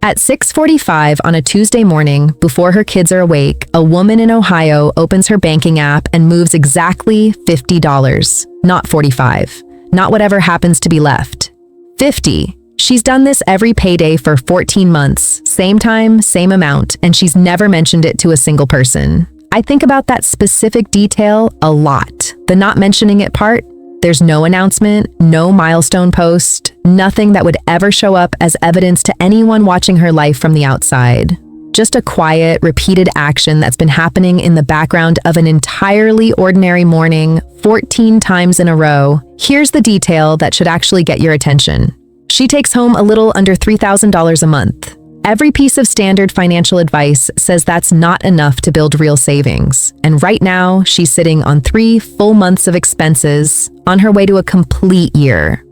At 6:45 on a Tuesday morning, before her kids are awake, a woman in Ohio opens her banking app and moves exactly $50, not 45, not whatever happens to be left. 50. She's done this every payday for 14 months, same time, same amount, and she's never mentioned it to a single person. I think about that specific detail a lot. The not mentioning it part. There's no announcement, no milestone post, nothing that would ever show up as evidence to anyone watching her life from the outside. Just a quiet, repeated action that's been happening in the background of an entirely ordinary morning, 14 times in a row. Here's the detail that should actually get your attention. She takes home a little under $3,000 a month. Every piece of standard financial advice says that's not enough to build real savings. And right now, she's sitting on 3 full months of expenses on her way to a complete year.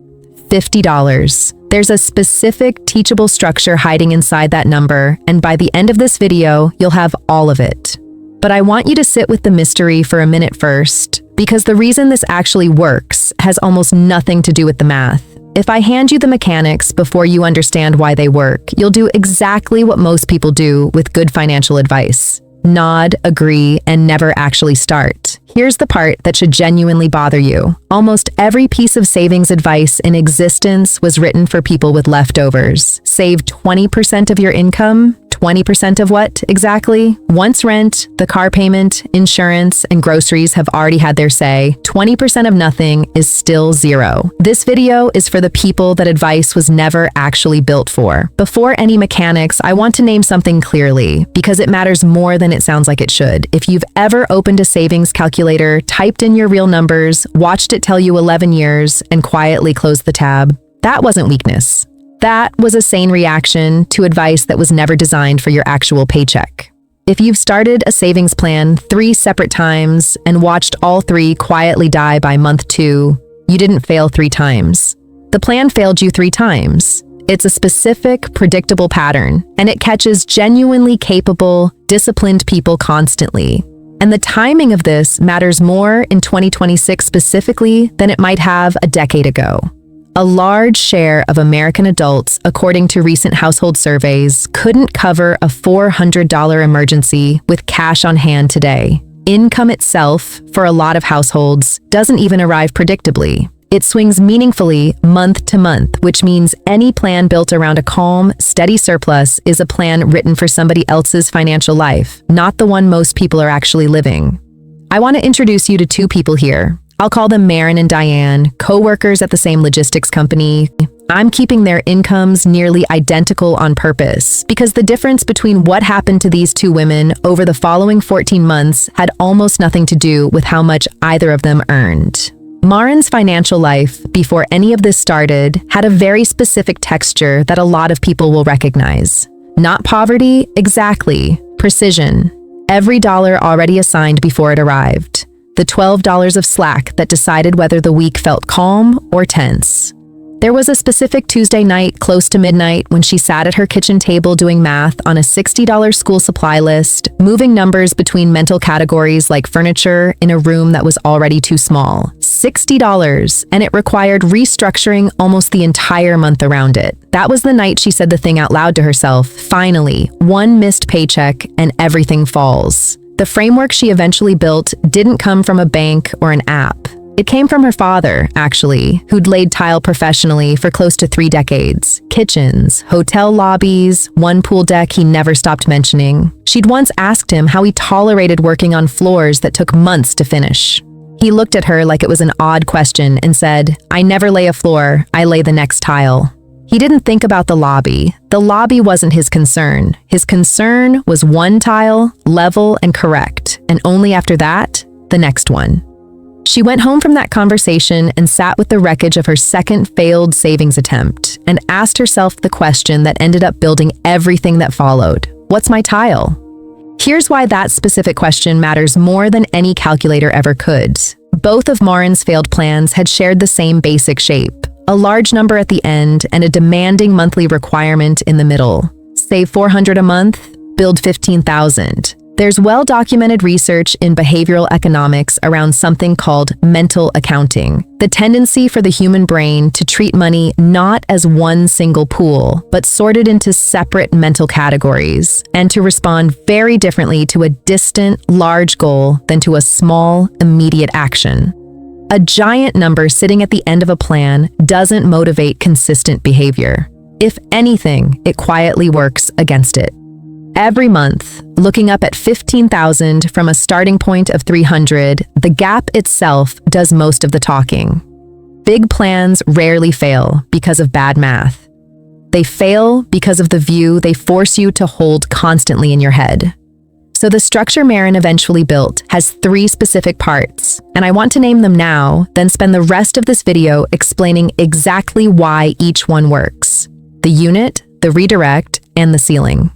$50. There's a specific teachable structure hiding inside that number, and by the end of this video, you'll have all of it. But I want you to sit with the mystery for a minute first, because the reason this actually works has almost nothing to do with the math. If I hand you the mechanics before you understand why they work, you'll do exactly what most people do with good financial advice. Nod, agree, and never actually start. Here's the part that should genuinely bother you. Almost every piece of savings advice in existence was written for people with leftovers. Save 20% of your income. 20% of what, exactly? Once rent, the car payment, insurance, and groceries have already had their say, 20% of nothing is still zero. This video is for the people that advice was never actually built for. Before any mechanics, I want to name something clearly, because it matters more than it sounds like it should. If you've ever opened a savings calculator, typed in your real numbers, watched it tell you 11 years, and quietly closed the tab, that wasn't weakness. That was a sane reaction to advice that was never designed for your actual paycheck. If you've started a savings plan 3 separate times and watched all 3 quietly die by month 2, you didn't fail 3 times. The plan failed you 3 times. It's a specific, predictable pattern, and it catches genuinely capable, disciplined people constantly. And the timing of this matters more in 2026 specifically than it might have a decade ago. A large share of American adults, according to recent household surveys, couldn't cover a $400 emergency with cash on hand today. Income itself, for a lot of households, doesn't even arrive predictably. It swings meaningfully month to month, which means any plan built around a calm, steady surplus is a plan written for somebody else's financial life, not the one most people are actually living. I want to introduce you to 2 people here. I'll call them Maren and Diane, co-workers at the same logistics company. I'm keeping their incomes nearly identical on purpose because the difference between what happened to these 2 women over the following 14 months had almost nothing to do with how much either of them earned. Maren's financial life, before any of this started, had a very specific texture that a lot of people will recognize. Not poverty, exactly. Precision. Every dollar already assigned before it arrived. The $12 of slack that decided whether the week felt calm or tense. There was a specific Tuesday night close to midnight when she sat at her kitchen table doing math on a $60 school supply list, moving numbers between mental categories like furniture in a room that was already too small. $60, and it required restructuring almost the entire month around it. That was the night she said the thing out loud to herself. Finally, one missed paycheck and everything falls. The framework she eventually built didn't come from a bank or an app. It came from her father, actually, who'd laid tile professionally for close to 3 decades. Kitchens, hotel lobbies, one pool deck he never stopped mentioning. She'd once asked him how he tolerated working on floors that took months to finish. He looked at her like it was an odd question and said, "I never lay a floor, I lay the next tile." He didn't think about the lobby. The lobby wasn't his concern. His concern was one tile, level and correct, and only after that, the next one. She went home from that conversation and sat with the wreckage of her second failed savings attempt and asked herself the question that ended up building everything that followed. What's my tile? Here's why that specific question matters more than any calculator ever could. Both of Maren's failed plans had shared the same basic shape. A large number at the end and a demanding monthly requirement in the middle. Save $400 a month, build $15,000. There's well-documented research in behavioral economics around something called mental accounting, the tendency for the human brain to treat money not as one single pool, but sorted into separate mental categories, and to respond very differently to a distant, large goal than to a small, immediate action. A giant number sitting at the end of a plan doesn't motivate consistent behavior. If anything, it quietly works against it. Every month, looking up at 15,000 from a starting point of 300, the gap itself does most of the talking. Big plans rarely fail because of bad math. They fail because of the view they force you to hold constantly in your head. So the structure Marin eventually built has 3 specific parts, and I want to name them now, then spend the rest of this video explaining exactly why each one works: the unit, the redirect, and the ceiling.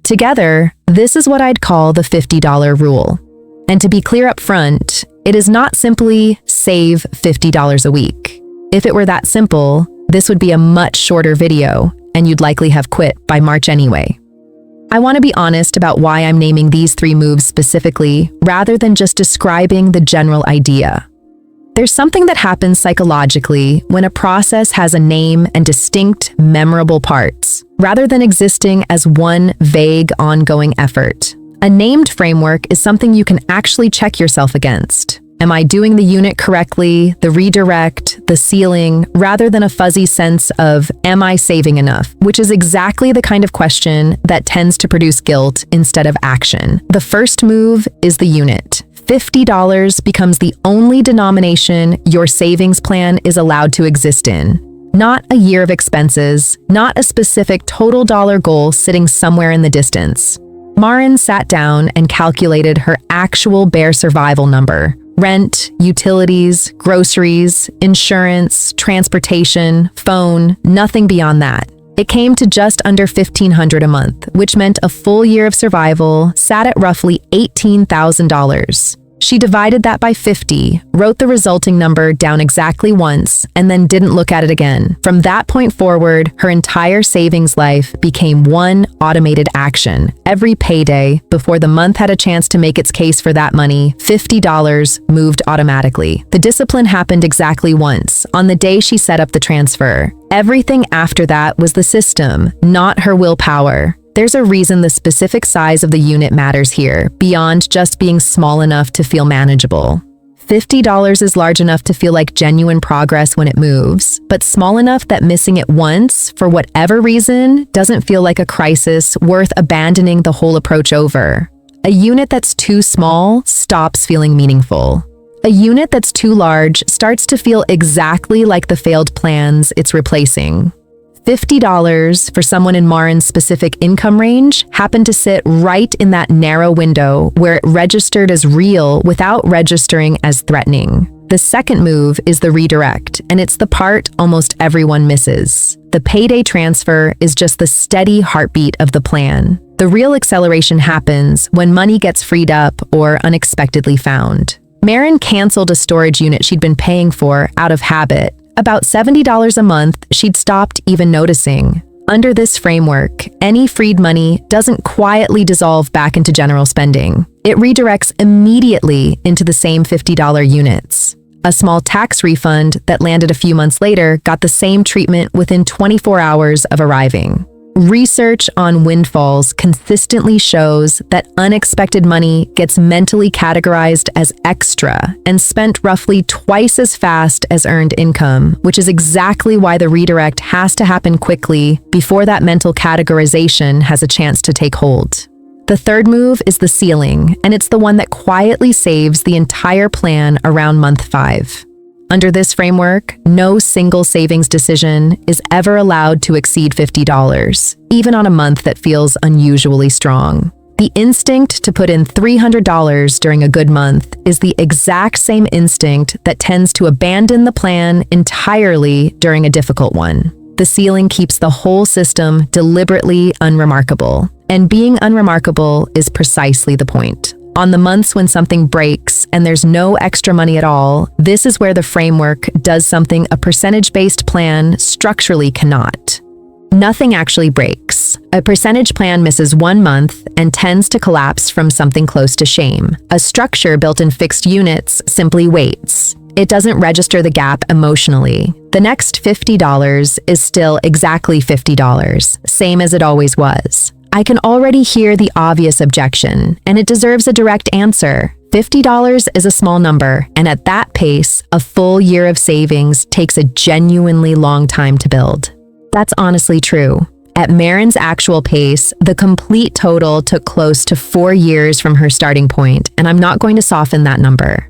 Together, this is what I'd call the $50 rule. And to be clear up front, it is not simply save $50 a week. If it were that simple, this would be a much shorter video, and you'd likely have quit by March anyway. I want to be honest about why I'm naming these 3 moves specifically, rather than just describing the general idea. There's something that happens psychologically when a process has a name and distinct, memorable parts, rather than existing as one vague, ongoing effort. A named framework is something you can actually check yourself against. Am I doing the unit correctly, the redirect, the ceiling, rather than a fuzzy sense of, am I saving enough? Which is exactly the kind of question that tends to produce guilt instead of action. The first move is the unit. $50 becomes the only denomination your savings plan is allowed to exist in. Not a year of expenses, not a specific total dollar goal sitting somewhere in the distance. Marin sat down and calculated her actual bare survival number: rent, utilities, groceries, insurance, transportation, phone, nothing beyond that. It came to just under $1,500 a month, which meant a full year of survival sat at roughly $18,000. She divided that by 50, wrote the resulting number down exactly once, and then didn't look at it again. From that point forward, her entire savings life became one automated action. Every payday, before the month had a chance to make its case for that money, $50 moved automatically. The discipline happened exactly once, on the day she set up the transfer. Everything after that was the system, not her willpower. There's a reason the specific size of the unit matters here, beyond just being small enough to feel manageable. $50 is large enough to feel like genuine progress when it moves, but small enough that missing it once, for whatever reason, doesn't feel like a crisis worth abandoning the whole approach over. A unit that's too small stops feeling meaningful. A unit that's too large starts to feel exactly like the failed plans it's replacing. $50 for someone in Marin's specific income range happened to sit right in that narrow window where it registered as real without registering as threatening. The second move is the redirect, and it's the part almost everyone misses. The payday transfer is just the steady heartbeat of the plan. The real acceleration happens when money gets freed up or unexpectedly found. Marin canceled a storage unit she'd been paying for out of habit. About $70 a month she'd stopped even noticing. Under this framework, any freed money doesn't quietly dissolve back into general spending. It redirects immediately into the same $50 units. A small tax refund that landed a few months later got the same treatment within 24 hours of arriving. Research on windfalls consistently shows that unexpected money gets mentally categorized as extra and spent roughly twice as fast as earned income, which is exactly why the redirect has to happen quickly before that mental categorization has a chance to take hold. The third move is the ceiling, and it's the one that quietly saves the entire plan around month 5. Under this framework, no single savings decision is ever allowed to exceed $50, even on a month that feels unusually strong. The instinct to put in $300 during a good month is the exact same instinct that tends to abandon the plan entirely during a difficult one. The ceiling keeps the whole system deliberately unremarkable, and being unremarkable is precisely the point. On the months when something breaks and there's no extra money at all, this is where the framework does something a percentage-based plan structurally cannot. Nothing actually breaks. A percentage plan misses 1 month and tends to collapse from something close to shame. A structure built in fixed units simply waits. It doesn't register the gap emotionally. The next $50 is still exactly $50, same as it always was. I can already hear the obvious objection, and it deserves a direct answer. $50 is a small number, and at that pace, a full year of savings takes a genuinely long time to build. That's honestly true. At Marin's actual pace, the complete total took close to 4 years from her starting point, and I'm not going to soften that number.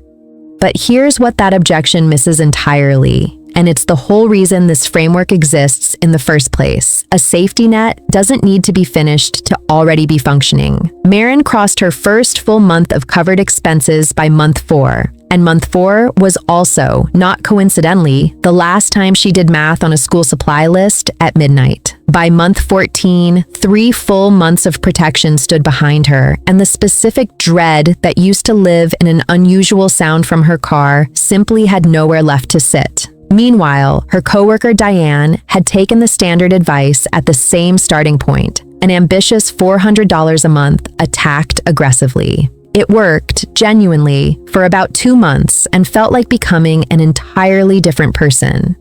But here's what that objection misses entirely, and it's the whole reason this framework exists in the first place. A safety net doesn't need to be finished to already be functioning. Marin crossed her first full month of covered expenses by month 4. And month 4 was also, not coincidentally, the last time she did math on a school supply list at midnight. By month 14, 3 full months of protection stood behind her, and the specific dread that used to live in an unusual sound from her car simply had nowhere left to sit. Meanwhile, her coworker Diane had taken the standard advice at the same starting point, an ambitious $400 a month attacked aggressively. It worked, genuinely, for about 2 months and felt like becoming an entirely different person.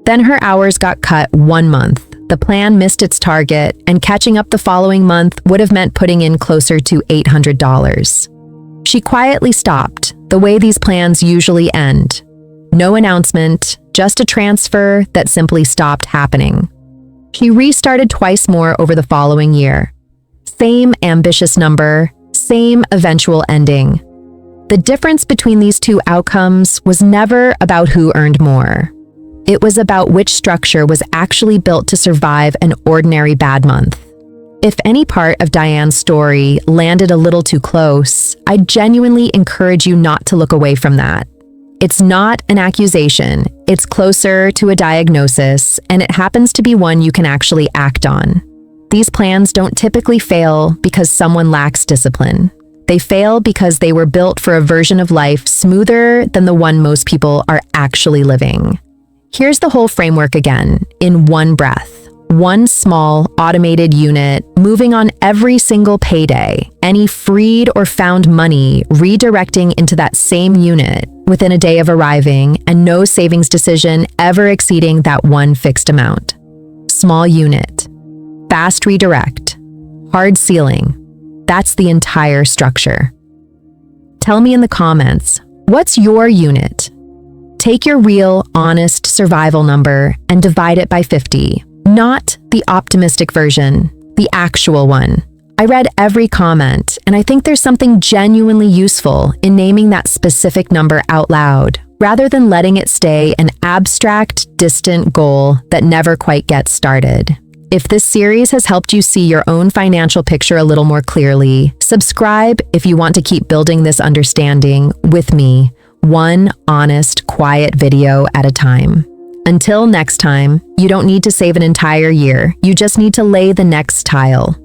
Then her hours got cut 1 month. The plan missed its target, and catching up the following month would have meant putting in closer to $800. She quietly stopped, the way these plans usually end. No announcement, just a transfer that simply stopped happening. She restarted twice more over the following year. Same ambitious number, same eventual ending. The difference between these two outcomes was never about who earned more. It was about which structure was actually built to survive an ordinary bad month. If any part of Diane's story landed a little too close, I genuinely encourage you not to look away from that. It's not an accusation, it's closer to a diagnosis, and it happens to be one you can actually act on. These plans don't typically fail because someone lacks discipline. They fail because they were built for a version of life smoother than the one most people are actually living. Here's the whole framework again, in one breath. One small, automated unit, moving on every single payday. Any freed or found money redirecting into that same unit within a day of arriving, and no savings decision ever exceeding that one fixed amount. Small unit. Fast redirect. Hard ceiling. That's the entire structure. Tell me in the comments, what's your unit? Take your real, honest survival number and divide it by 50. Not the optimistic version, the actual one. I read every comment, and I think there's something genuinely useful in naming that specific number out loud, rather than letting it stay an abstract, distant goal that never quite gets started. If this series has helped you see your own financial picture a little more clearly, subscribe if you want to keep building this understanding with me, one honest, quiet video at a time. Until next time, you don't need to save an entire year, you just need to lay the next tile.